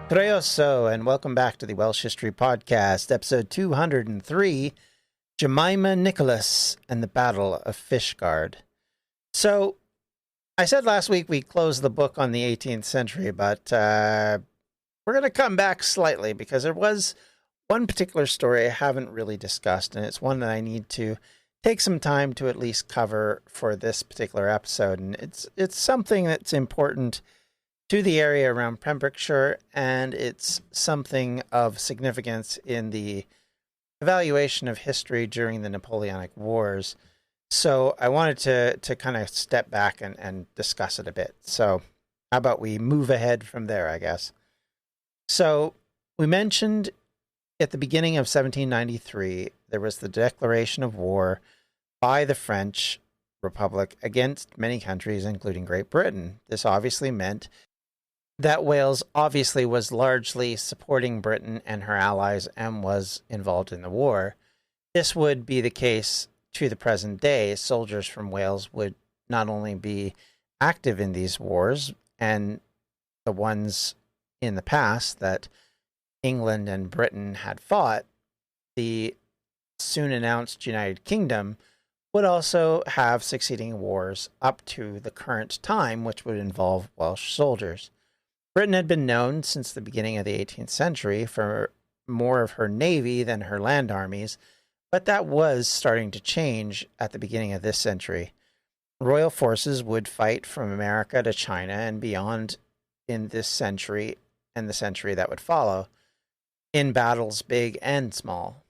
Treoso, and welcome back to the Welsh History Podcast, episode 203, Jemima Nicholas and the Battle of Fishguard. So, I said last week we closed the book on the 18th century, but we're going to come back slightly because there was one particular story I haven't really discussed, and it's one that I need to take some time to at least cover for this particular episode, and it's something that's important to the area around Pembrokeshire, and it's something of significance in the evaluation of history during the Napoleonic Wars. So I wanted to kind of step back and discuss it a bit. So how about we move ahead from there, I guess. So we mentioned at the beginning of 1793, there was the declaration of war by the French Republic against many countries, including Great Britain. This obviously meant that Wales obviously was largely supporting Britain and her allies and was involved in the war. This would be the case to the present day. Soldiers from Wales would not only be active in these wars and the ones in the past that England and Britain had fought, the soon announced United Kingdom would also have succeeding wars up to the current time, which would involve Welsh soldiers. Britain had been known since the beginning of the 18th century for more of her navy than her land armies, but that was starting to change at the beginning of this century. Royal forces would fight from America to China and beyond in this century and the century that would follow, in battles big and small.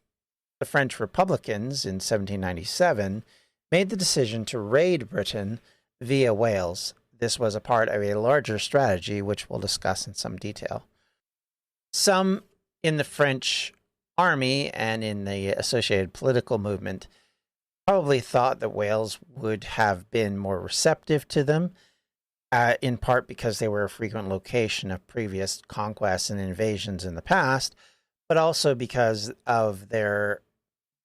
The French Republicans in 1797 made the decision to raid Britain via Wales. This was a part of a larger strategy, which we'll discuss in some detail. Some in the French army and in the associated political movement probably thought that Wales would have been more receptive to them, in part because they were a frequent location of previous conquests and invasions in the past, but also because of there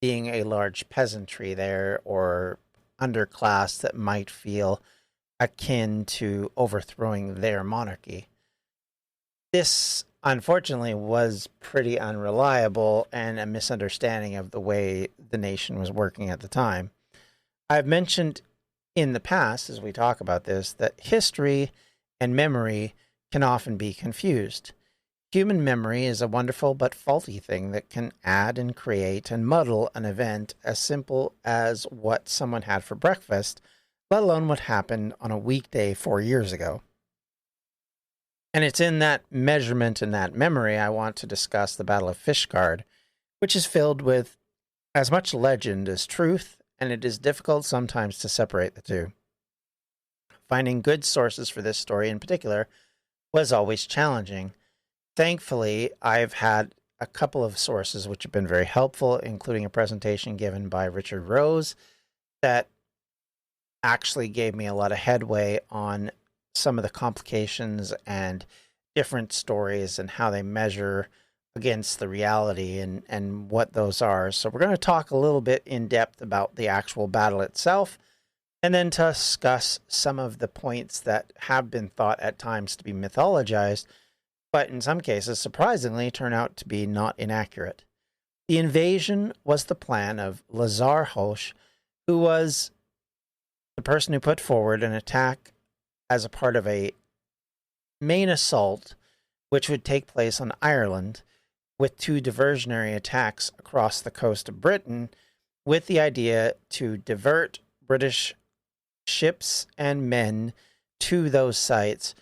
being a large peasantry there or underclass that might feel akin to overthrowing their monarchy. This, unfortunately, was pretty unreliable and a misunderstanding of the way the nation was working at the time. I've mentioned in the past, as we talk about this, that history and memory can often be confused. Human memory is a wonderful but faulty thing that can add and create and muddle an event as simple as what someone had for breakfast, let alone what happened on a weekday 4 years ago. And it's in that measurement and that memory I want to discuss the Battle of Fishguard, which is filled with as much legend as truth, and it is difficult sometimes to separate the two. Finding good sources for this story in particular was always challenging. Thankfully, I've had a couple of sources which have been very helpful, including a presentation given by Richard Rose that actually gave me a lot of headway on some of the complications and different stories and how they measure against the reality and what those are. So we're going to talk a little bit in depth about the actual battle itself, and then discuss some of the points that have been thought at times to be mythologized, but in some cases, surprisingly, turn out to be not inaccurate. The invasion was the plan of Lazar Hoche, who was the person who put forward an attack as a part of a main assault which would take place on Ireland, with 2 diversionary attacks across the coast of Britain, with the idea to divert British ships and men to those sites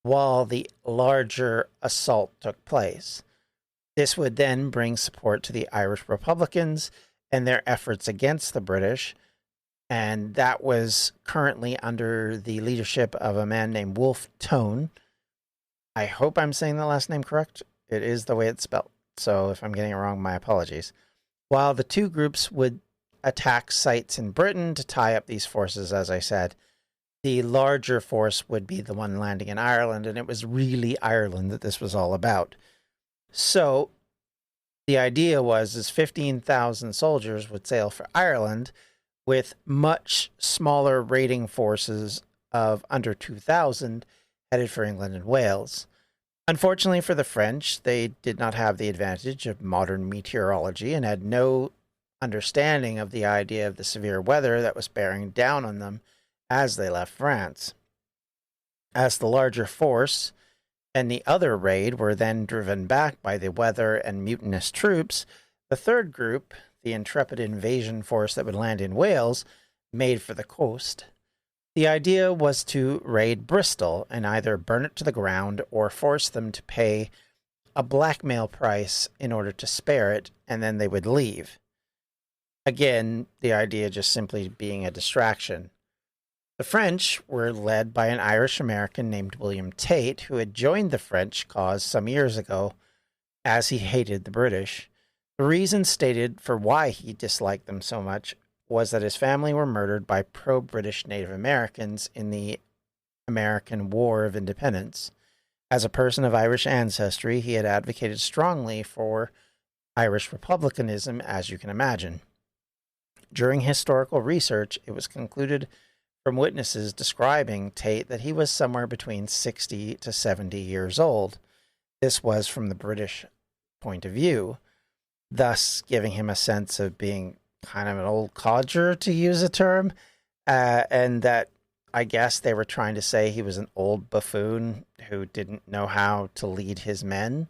while the larger assault took place. This would then bring support to the Irish Republicans and their efforts against the British, and that was currently under the leadership of a man named Wolfe Tone. I hope I'm saying the last name correct. It is the way it's spelled, so if I'm getting it wrong, my apologies. While the 2 groups would attack sites in Britain to tie up these forces, as I said, the larger force would be the one landing in Ireland, and it was really Ireland that this was all about. So the idea was 15,000 soldiers would sail for Ireland, with much smaller raiding forces of under 2,000 headed for England and Wales. Unfortunately for the French, they did not have the advantage of modern meteorology and had no understanding of the idea of the severe weather that was bearing down on them as they left France. As the larger force and the other raid were then driven back by the weather and mutinous troops, the third group, the intrepid invasion force that would land in Wales, made for the coast. The idea was to raid Bristol and either burn it to the ground or force them to pay a blackmail price in order to spare it, and then they would leave. Again, the idea just simply being a distraction. The French were led by an Irish American named William Tate, who had joined the French cause some years ago as he hated the British. The reason stated for why he disliked them so much was that his family were murdered by pro-British Native Americans in the American War of Independence. As a person of Irish ancestry, he had advocated strongly for Irish republicanism, as you can imagine. During historical research, it was concluded from witnesses describing Tate that he was somewhere between 60 to 70 years old. This was from the British point of view, thus giving him a sense of being kind of an old codger, to use a term, and that I guess they were trying to say he was an old buffoon who didn't know how to lead his men.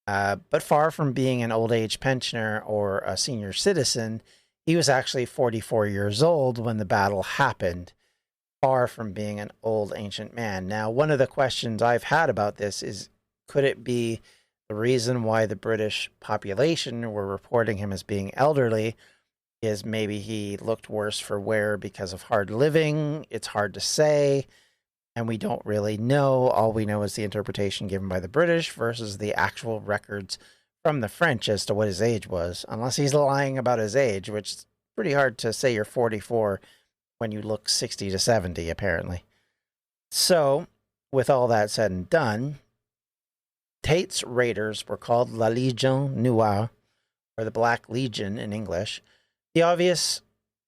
But far from being an old age pensioner or a senior citizen, he was actually 44 years old when the battle happened, far from being an old ancient man. Now, one of the questions I've had about this is, could it be the reason why the British population were reporting him as being elderly is maybe he looked worse for wear because of hard living? It's hard to say, and we don't really know. All we know is the interpretation given by the British versus the actual records from the French as to what his age was, unless he's lying about his age, which is pretty hard to say you're 44 when you look 60 to 70, apparently. So, with all that said and done, Tate's raiders were called La Légion Noire, or the Black Legion in English. The obvious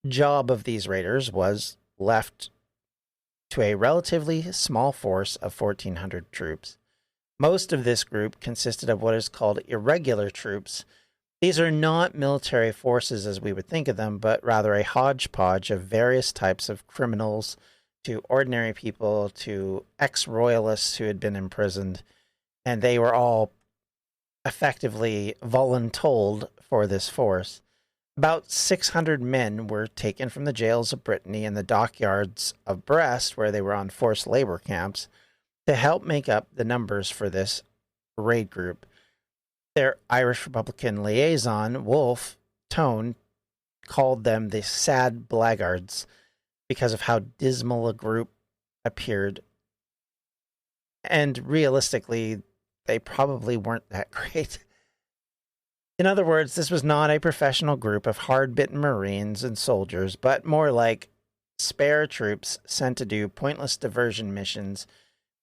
job of these raiders was left to a relatively small force of 1,400 troops. Most of this group consisted of what is called irregular troops. These are not military forces as we would think of them, but rather a hodgepodge of various types of criminals, to ordinary people, to ex-royalists who had been imprisoned, and they were all effectively voluntold for this force. About 600 men were taken from the jails of Brittany and the dockyards of Brest, where they were on forced labor camps, to help make up the numbers for this raid group. Their Irish Republican liaison, Wolfe Tone, called them the sad blackguards because of how dismal a group appeared. And realistically, they probably weren't that great. In other words, this was not a professional group of hard-bitten Marines and soldiers, but more like spare troops sent to do pointless diversion missions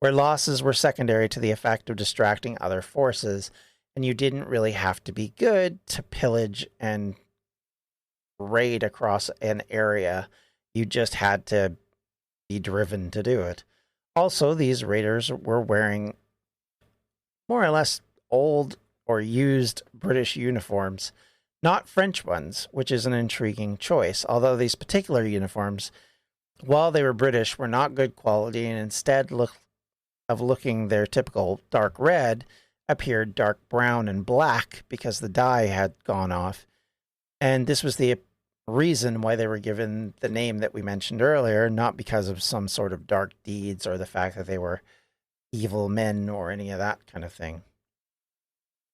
where losses were secondary to the effect of distracting other forces, and you didn't really have to be good to pillage and raid across an area. You just had to be driven to do it. Also, these raiders were wearing more or less old or used British uniforms, not French ones, which is an intriguing choice, although these particular uniforms, while they were British, were not good quality and instead of looking their typical dark red, appeared dark brown and black because the dye had gone off. And this was the reason why they were given the name that we mentioned earlier, not because of some sort of dark deeds or the fact that they were evil men or any of that kind of thing.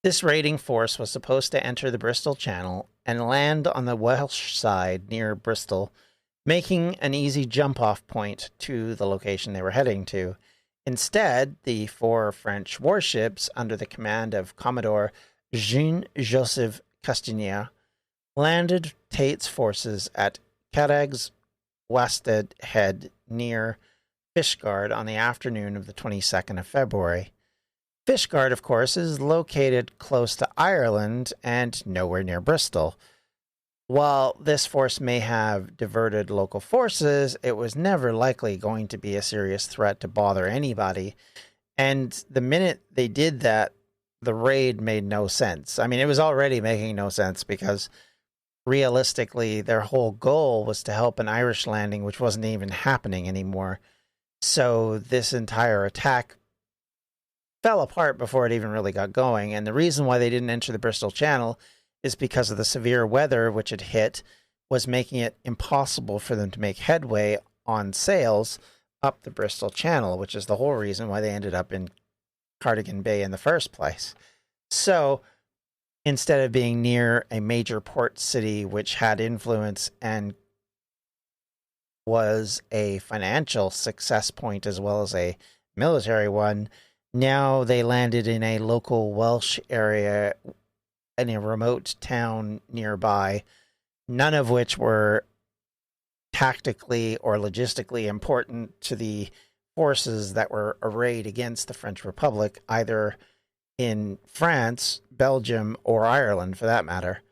This raiding force was supposed to enter the Bristol Channel and land on the Welsh side near Bristol, making an easy jump-off point to the location they were heading to. Instead, the 4 French warships under the command of Commodore Jean-Joseph Castanier landed Tate's forces at Carraig's Wasted Head near Fishguard on the afternoon of the 22nd of February. Fishguard, of course, is located close to Ireland and nowhere near Bristol. While this force may have diverted local forces, it was never likely going to be a serious threat to bother anybody, And the minute they did that, the raid made no sense. I mean, it was already making no sense because realistically, their whole goal was to help an Irish landing, which wasn't even happening anymore. So this entire attack fell apart before it even really got going. And the reason why they didn't enter the Bristol Channel is because of the severe weather which had hit, was making it impossible for them to make headway on sails up the Bristol Channel, which is the whole reason why they ended up in Cardigan Bay in the first place. So instead of being near a major port city which had influence and was a financial success point as well as a military one, now they landed in a local Welsh area in a remote town nearby, none of which were tactically or logistically important to the forces that were arrayed against the French Republic, either in France, Belgium, or Ireland for that matter.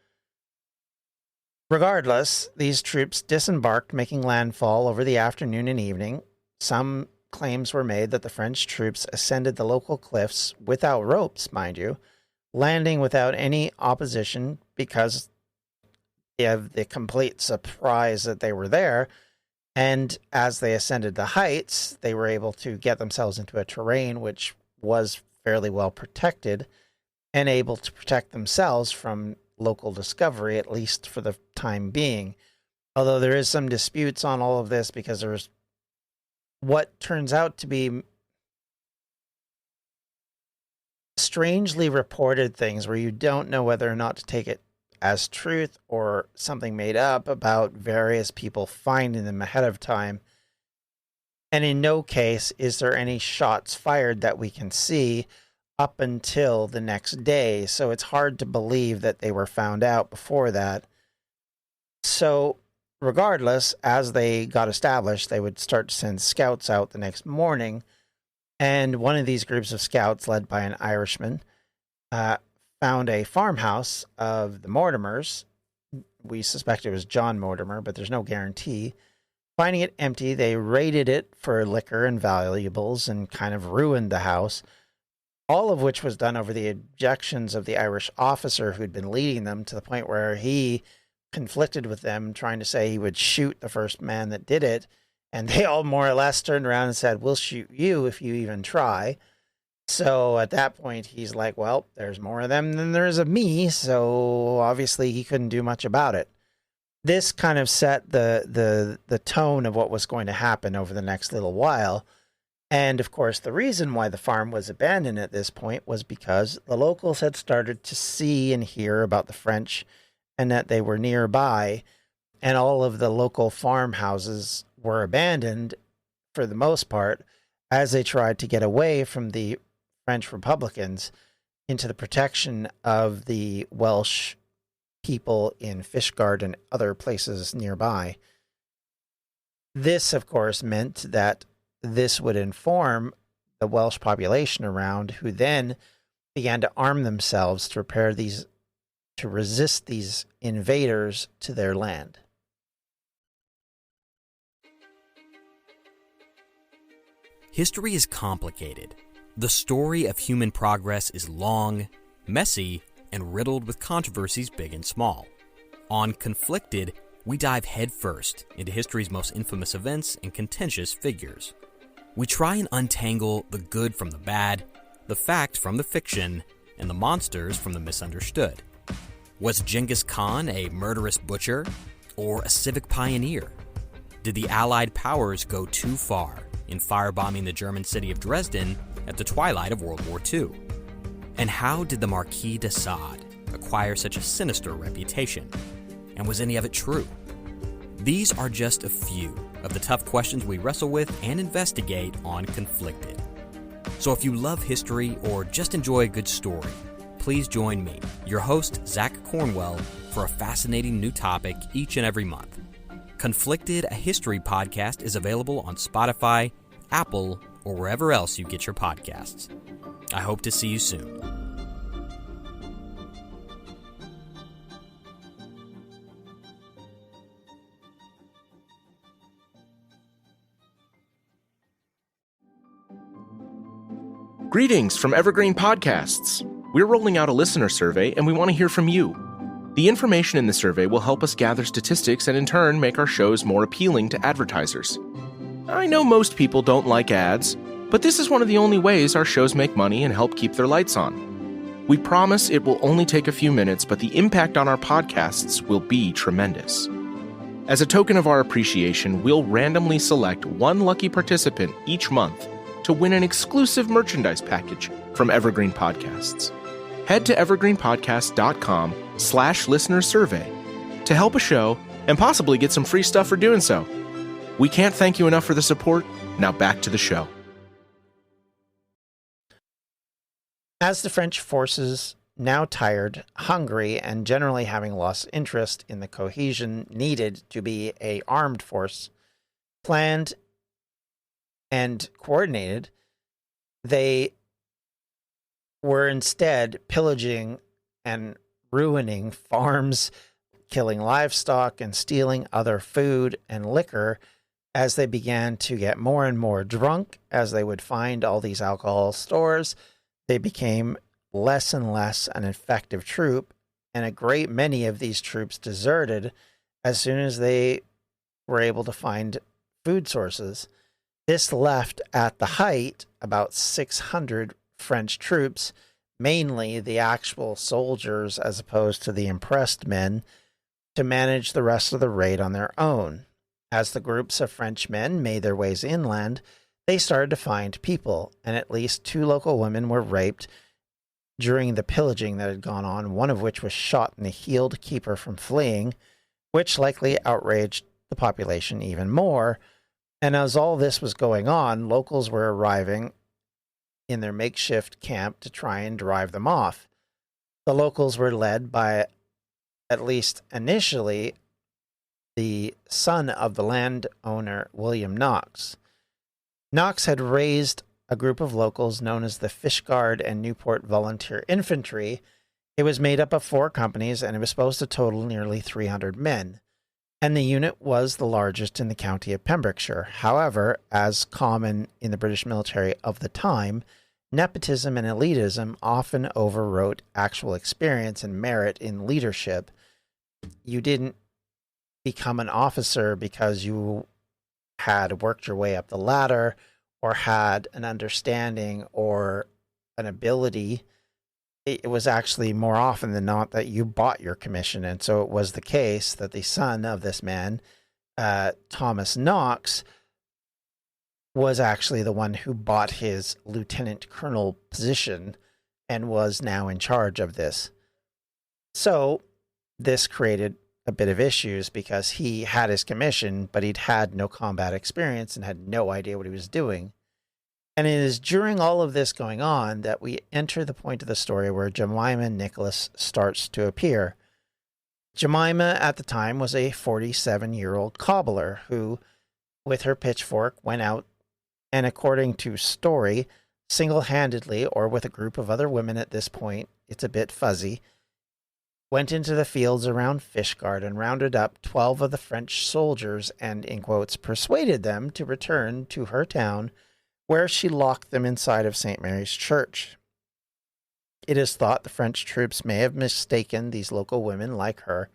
Regardless, these troops disembarked, making landfall over the afternoon and evening. Some claims were made that the French troops ascended the local cliffs without ropes, mind you, landing without any opposition because of the complete surprise that they were there. And as they ascended the heights, they were able to get themselves into a terrain which was fairly well protected and able to protect themselves from local discovery, at least for the time being. Although there is some disputes on all of this because there's what turns out to be strangely reported things where you don't know whether or not to take it as truth or something made up about various people finding them ahead of time. And in no case is there any shots fired that we can see up until the next day. So it's hard to believe that they were found out before that. So regardless, as they got established, they would start to send scouts out the next morning. And one of these groups of scouts, led by an Irishman, found a farmhouse of the Mortimers. We suspect it was John Mortimer, but there's no guarantee. Finding it empty, they raided it for liquor and valuables and kind of ruined the house, all of which was done over the objections of the Irish officer who'd been leading them, to the point where he conflicted with them, trying to say he would shoot the first man that did it. And they all more or less turned around and said, "We'll shoot you if you even try." So at that point, he's like, well, there's more of them than there is of me. So obviously he couldn't do much about it. This kind of set the tone of what was going to happen over the next little while. And of course, the reason why the farm was abandoned at this point was because the locals had started to see and hear about the French and that they were nearby. And all of the local farmhouses were abandoned for the most part as they tried to get away from the French Republicans into the protection of the Welsh people in Fishguard and other places nearby. This, of course, meant that this would inform the Welsh population around, who then began to arm themselves to resist these invaders to their land. History is complicated. The story of human progress is long, messy, and riddled with controversies big and small. On Conflicted, we dive headfirst into history's most infamous events and contentious figures. We try and untangle the good from the bad, the fact from the fiction, and the monsters from the misunderstood. Was Genghis Khan a murderous butcher or a civic pioneer? Did the Allied powers go too far in firebombing the German city of Dresden at the twilight of World War II? And how did the Marquis de Sade acquire such a sinister reputation? And was any of it true? These are just a few of the tough questions we wrestle with and investigate on Conflicted. So if you love history or just enjoy a good story, please join me, your host, Zach Cornwell, for a fascinating new topic each and every month. Conflicted, a history podcast, is available on Spotify, Apple, or wherever else you get your podcasts. I hope to see you soon. Greetings from Evergreen Podcasts. We're rolling out a listener survey, and we want to hear from you. The information in the survey will help us gather statistics and in turn make our shows more appealing to advertisers. I know most people don't like ads, but this is one of the only ways our shows make money and help keep their lights on. We promise it will only take a few minutes, but the impact on our podcasts will be tremendous. As a token of our appreciation, we'll randomly select one lucky participant each month to win an exclusive merchandise package from Evergreen Podcasts. Head to evergreenpodcast.com/listenersurvey to help a show and possibly get some free stuff for doing so. We can't thank you enough for the support. Now back to the show. As the French forces, now tired, hungry, and generally having lost interest in the cohesion needed to be an armed force, planned and coordinated, they were instead pillaging and ruining farms, killing livestock, and stealing other food and liquor as they began to get more and more drunk. As they would find all these alcohol stores, they became less and less an effective troop, and a great many of these troops deserted as soon as they were able to find food sources. This left at the height about 600 French troops, mainly the actual soldiers as opposed to the impressed men, to manage the rest of the raid on their own. As the groups of French men made their ways inland, they started to find people, and at least 2 local women were raped during the pillaging that had gone on, one of which was shot in the heel to keep her from fleeing, which likely outraged the population even more. And as all this was going on, locals were arriving in their makeshift camp to try and drive them off. The locals were led by, at least initially, the son of the landowner, William Knox. Knox had raised a group of locals known as the Fishguard and Newport Volunteer Infantry. It was made up of 4 companies, and it was supposed to total nearly 300 men. And the unit was the largest in the county of Pembrokeshire. However, as common in the British military of the time, nepotism and elitism often overwrote actual experience and merit in leadership. You didn't become an officer because you had worked your way up the ladder or had an understanding or an ability. It was actually more often than not that you bought your commission. And so it was the case that the son of this man, Thomas Knox, was actually the one who bought his lieutenant colonel position and was now in charge of this. So this created a bit of issues because he had his commission, but he'd had no combat experience and had no idea what he was doing. And it is during all of this going on that we enter the point of the story where Jemima Nicholas starts to appear. Jemima at the time was a 47-year-old cobbler who, with her pitchfork, went out and, according to story, single-handedly or with a group of other women at this point, it's a bit fuzzy, went into the fields around Fishguard and rounded up 12 of the French soldiers and, in quotes, persuaded them to return to her town, where she locked them inside of St. Mary's Church. It is thought the French troops may have mistaken these local women like her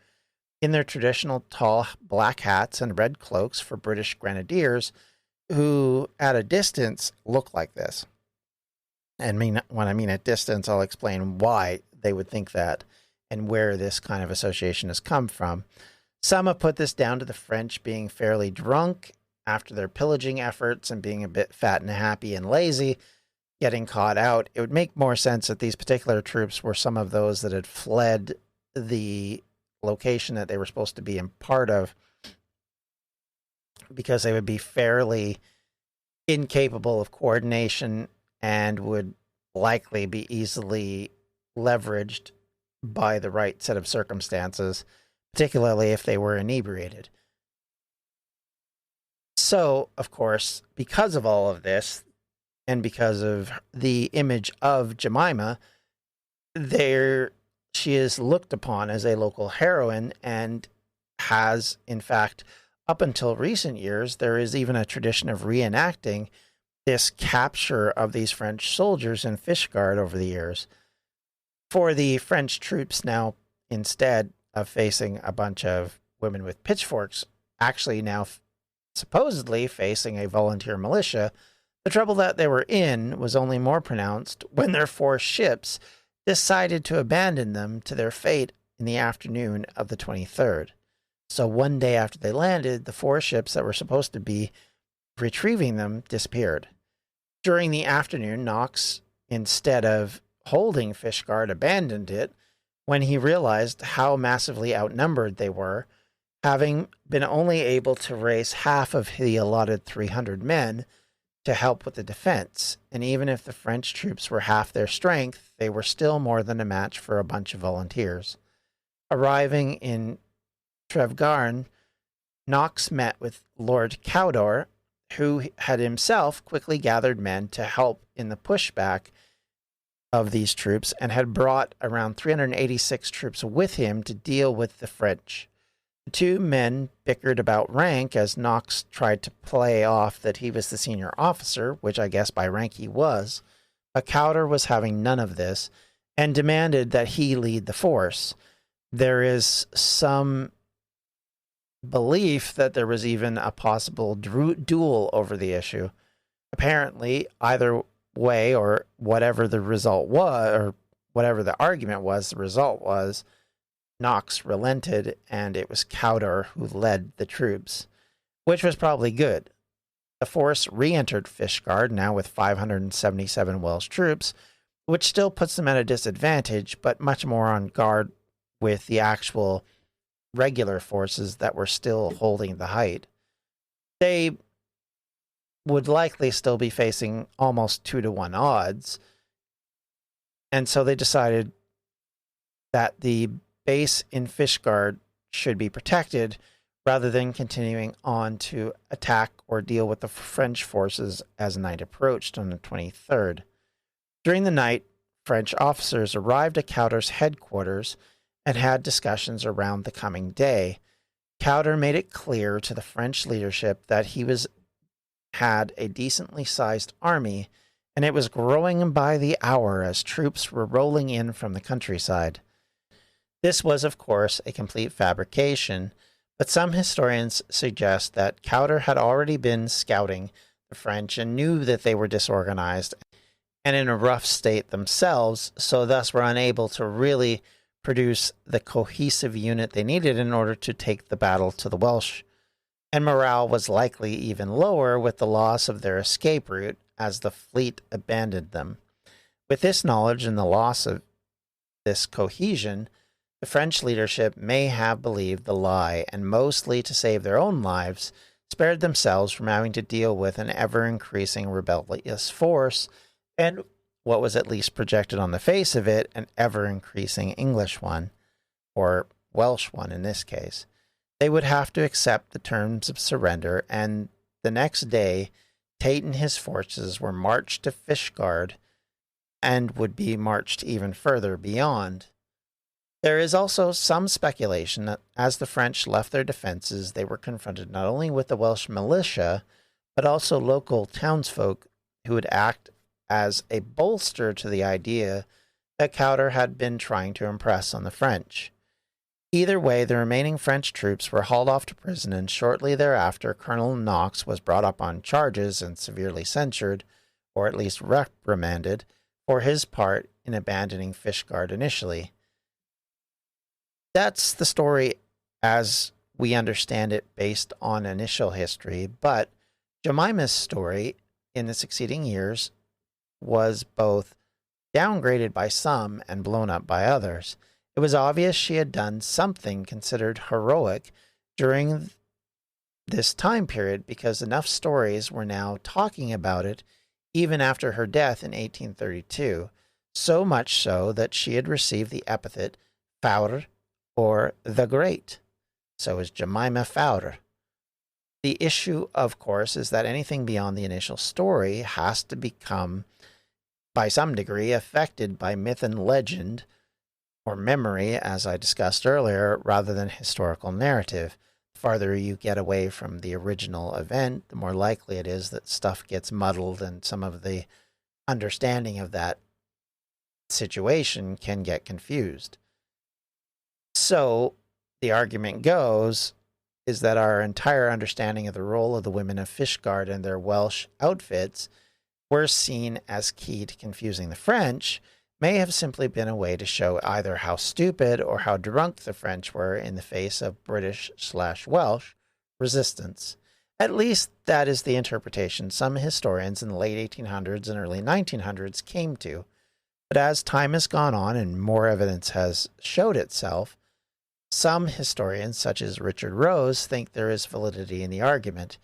in their traditional tall black hats and red cloaks for British grenadiers who, at a distance, look like this. And when I mean at distance, I'll explain why they would think that and where this kind of association has come from. Some have put this down to the French being fairly drunk after their pillaging efforts and being a bit fat and happy and lazy, getting caught out. It would make more sense that these particular troops were some of those that had fled the location that they were supposed to be in part of, because they would be fairly incapable of coordination and would likely be easily leveraged by the right set of circumstances, particularly if they were inebriated. So, of course, because of all of this, and because of the image of Jemima, she is looked upon as a local heroine and has, in fact, up until recent years, there is even a tradition of reenacting this capture of these French soldiers in Fishguard over the years. For the French troops now, instead of facing a bunch of women with pitchforks, actually now supposedly facing a volunteer militia, the trouble that they were in was only more pronounced when their 4 ships decided to abandon them to their fate in the afternoon of the 23rd. So one day after they landed, the 4 ships that were supposed to be retrieving them disappeared. During the afternoon, Knox, instead of holding Fishguard, abandoned it when he realized how massively outnumbered they were, having been only able to raise half of the allotted 300 men to help with the defense. And even if the French troops were half their strength, they were still more than a match for a bunch of volunteers. Arriving in Fishguard, Knox met with Lord Cawdor, who had himself quickly gathered men to help in the pushback of these troops and had brought around 386 troops with him to deal with the French. The 2 men bickered about rank as Knox tried to play off that he was the senior officer, which I guess by rank he was, but Cawdor was having none of this and demanded that he lead the force. There is some belief that there was even a possible duel over the issue. Apparently, either way, or whatever the result was, or whatever the argument was, the result was Knox relented, and it was Cawdor who led the troops, which was probably good. The force re-entered Fishguard, now with 577 Welsh troops, which still puts them at a disadvantage, but much more on guard with the actual regular forces that were still holding the height. They would likely still be facing almost 2-to-1 odds, and so they decided that the base in Fishguard should be protected rather than continuing on to attack or deal with the French forces as night approached on the 23rd. During the night, French officers arrived at Cawdor's headquarters and had discussions around the coming day. Cawdor made it clear to the French leadership that he had a decently sized army, and it was growing by the hour as troops were rolling in from the countryside. This was, of course, a complete fabrication, but some historians suggest that Cawdor had already been scouting the French and knew that they were disorganized and in a rough state themselves, so thus were unable to really produce the cohesive unit they needed in order to take the battle to the Welsh. And morale was likely even lower with the loss of their escape route as the fleet abandoned them. With this knowledge and the loss of this cohesion, the French leadership may have believed the lie and, mostly to save their own lives, spared themselves from having to deal with an ever-increasing rebellious force and what was at least projected on the face of it, an ever-increasing English one, or Welsh one in this case. They would have to accept the terms of surrender, and the next day, Tate and his forces were marched to Fishguard and would be marched even further beyond. There is also some speculation that as the French left their defenses, they were confronted not only with the Welsh militia, but also local townsfolk who would act as a bolster to the idea that Cawdor had been trying to impress on the French. Either way, the remaining French troops were hauled off to prison, and shortly thereafter, Colonel Knox was brought up on charges and severely censured, or at least reprimanded, for his part in abandoning Fishguard initially. That's the story as we understand it based on initial history, but Jemima's story in the succeeding years was both downgraded by some and blown up by others. It was obvious she had done something considered heroic during this time period because enough stories were now talking about it even after her death in 1832, so much so that she had received the epithet Fawr, or the Great. So is Jemima Fawr. The issue, of course, is that anything beyond the initial story has to become, by some degree, affected by myth and legend, or memory, as I discussed earlier, rather than historical narrative. farther you get away from the original event, the more likely it is that stuff gets muddled and some of the understanding of that situation can get confused. So the argument goes is that our entire understanding of the role of the women of Fishguard and their Welsh outfits were seen as key to confusing the French may have simply been a way to show either how stupid or how drunk the French were in the face of British/Welsh resistance. At least that is the interpretation some historians in the late 1800s and early 1900s came to. But as time has gone on and more evidence has showed itself, some historians, such as Richard Rose, think there is validity in the argument.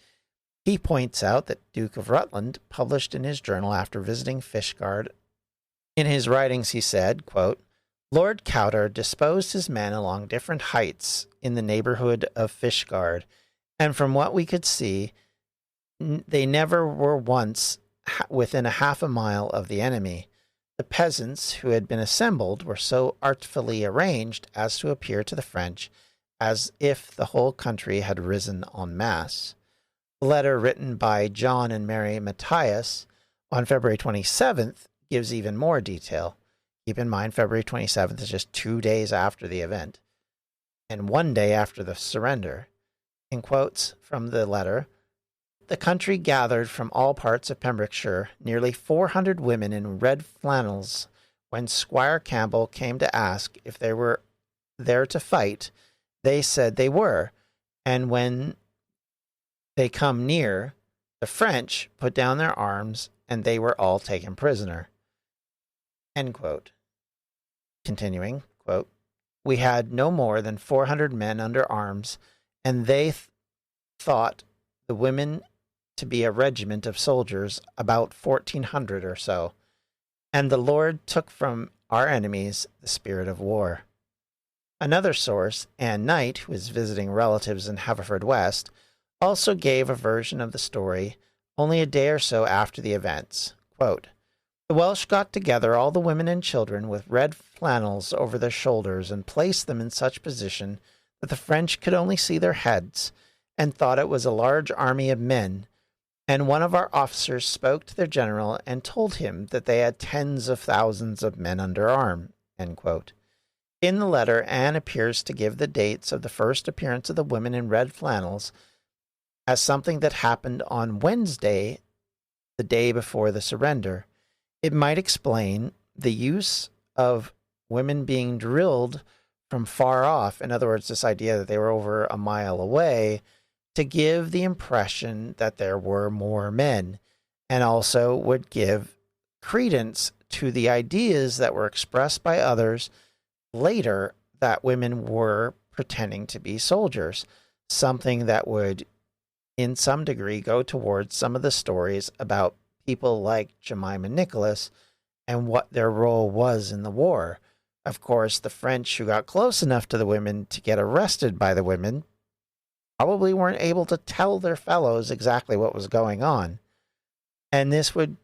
He points out that Duke of Rutland published in his journal after visiting Fishguard. In his writings, he said, quote, Lord Cowter disposed his men along different heights in the neighborhood of Fishguard, and from what we could see, they never were once within a half a mile of the enemy. The peasants who had been assembled were so artfully arranged as to appear to the French as if the whole country had risen en masse. A letter written by John and Mary Matthias on February 27th gives even more detail. Keep in mind, February 27th is just 2 days after the event and 1 day after the surrender. In quotes from the letter, the country gathered from all parts of Pembrokeshire nearly 400 women in red flannels. When Squire Campbell came to ask if they were there to fight, they said they were, and when they come near, the French put down their arms, and they were all taken prisoner. End quote. Continuing, quote, we had no more than 400 men under arms, and they thought the women to be a regiment of soldiers, about 1,400 or so. And the Lord took from our enemies the spirit of war. Another source, Ann Knight, who is visiting relatives in Haverfordwest, also gave a version of the story only a day or so after the events. Quote, the Welsh got together all the women and children with red flannels over their shoulders and placed them in such position that the French could only see their heads and thought it was a large army of men. And one of our officers spoke to their general and told him that they had tens of thousands of men under arm. End quote. In the letter, Anne appears to give the dates of the first appearance of the women in red flannels as something that happened on Wednesday, the day before the surrender. It might explain the use of women being drilled from far off. In other words, this idea that they were over a mile away, to give the impression that there were more men, and also would give credence to the ideas that were expressed by others later that women were pretending to be soldiers, something that would, in some degree, go towards some of the stories about people like Jemima Nicholas and what their role was in the war. Of course, the French who got close enough to the women to get arrested by the women probably weren't able to tell their fellows exactly what was going on. And this would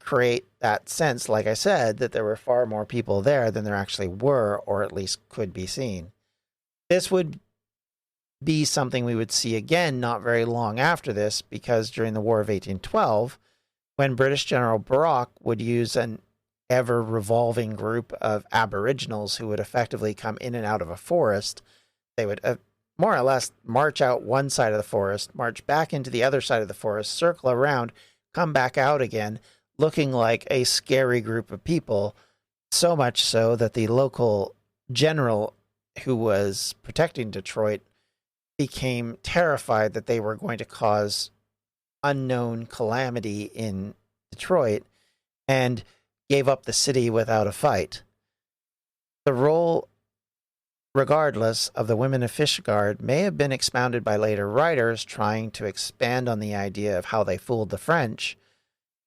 create that sense, like I said, that there were far more people there than there actually were, or at least could be seen. This would be something we would see again not very long after this, because during the War of 1812, when British General Brock would use an ever-revolving group of aboriginals who would effectively come in and out of a forest, they would more or less march out one side of the forest, march back into the other side of the forest, circle around, come back out again, looking like a scary group of people, so much so that the local general who was protecting Detroit became terrified that they were going to cause unknown calamity in Detroit and gave up the city without a fight. The role, regardless, of the women of Fishguard may have been expounded by later writers trying to expand on the idea of how they fooled the French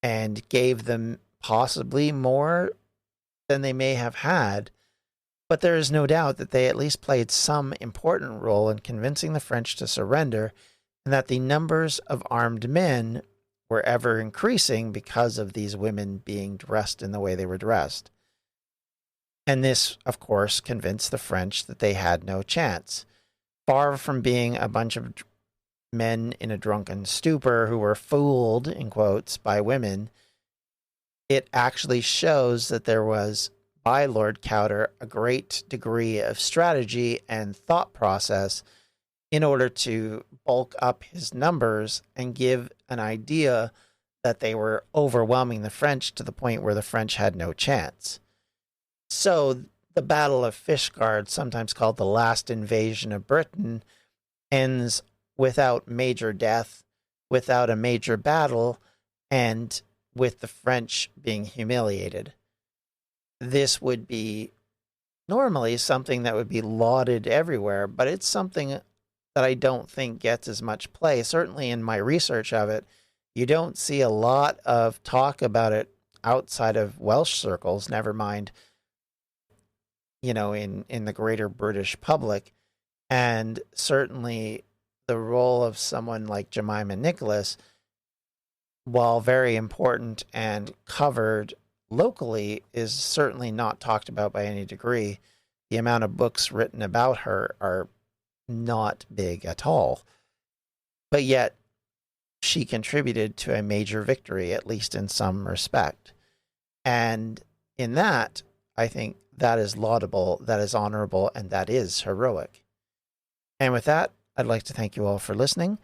and gave them possibly more than they may have had, but there is no doubt that they at least played some important role in convincing the French to surrender, and that the numbers of armed men were ever increasing because of these women being dressed in the way they were dressed. And this, of course, convinced the French that they had no chance. far from being a bunch of men in a drunken stupor who were fooled, in quotes, by women, it actually shows that there was, by Lord Cowder, a great degree of strategy and thought process in order to bulk up his numbers and give an idea that they were overwhelming the French to the point where the French had no chance. So the Battle of Fishguard, sometimes called the last invasion of Britain, ends without major death, without a major battle, and with the French being humiliated. This would be normally something that would be lauded everywhere, but it's something that I don't think gets as much play. Certainly in my research of it, you don't see a lot of talk about it outside of Welsh circles, never mind, in the greater British public. And certainly the role of someone like Jemima Nicholas, while very important and covered locally, is certainly not talked about by any degree. The amount of books written about her are not big at all. But yet, she contributed to a major victory, at least in some respect. And in that, I think that is laudable, that is honorable, and that is heroic. And with that, I'd like to thank you all for listening.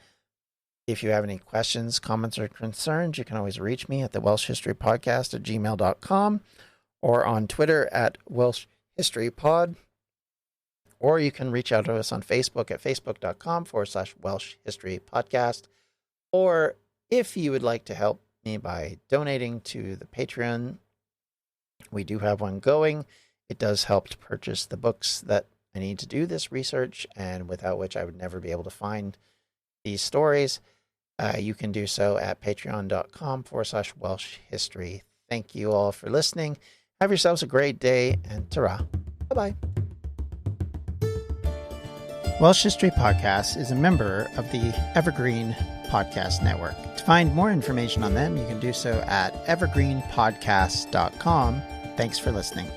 If you have any questions, comments, or concerns, you can always reach me at the Welsh History Podcast at gmail.com or on Twitter at Welsh History Pod. Or you can reach out to us on Facebook at facebook.com/Welsh History Podcast. Or if you would like to help me by donating to the Patreon, we do have one going. It does help to purchase the books that I need to do this research, and without which I would never be able to find these stories. You can do so at patreon.com/Welsh History. Thank you all for listening. Have yourselves a great day, and ta-ra. Bye-bye. Welsh History Podcast is a member of the Evergreen Podcast Network. To find more information on them, you can do so at evergreenpodcasts.com. Thanks for listening.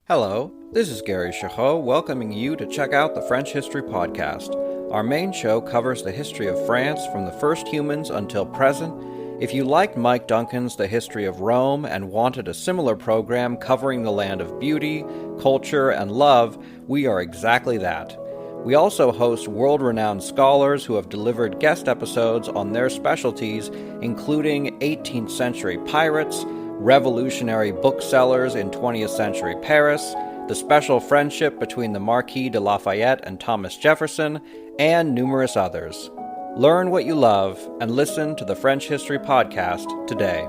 Hello, this is Gary Chahot welcoming you to check out the French History Podcast. Our main show covers the history of France from the first humans until present. If you liked Mike Duncan's The History of Rome and wanted a similar program covering the land of beauty, culture, and love, we are exactly that. We also host world-renowned scholars who have delivered guest episodes on their specialties, including 18th century pirates, revolutionary booksellers in 20th century Paris, the special friendship between the Marquis de Lafayette and Thomas Jefferson, and numerous others. Learn what you love and listen to the French History Podcast today.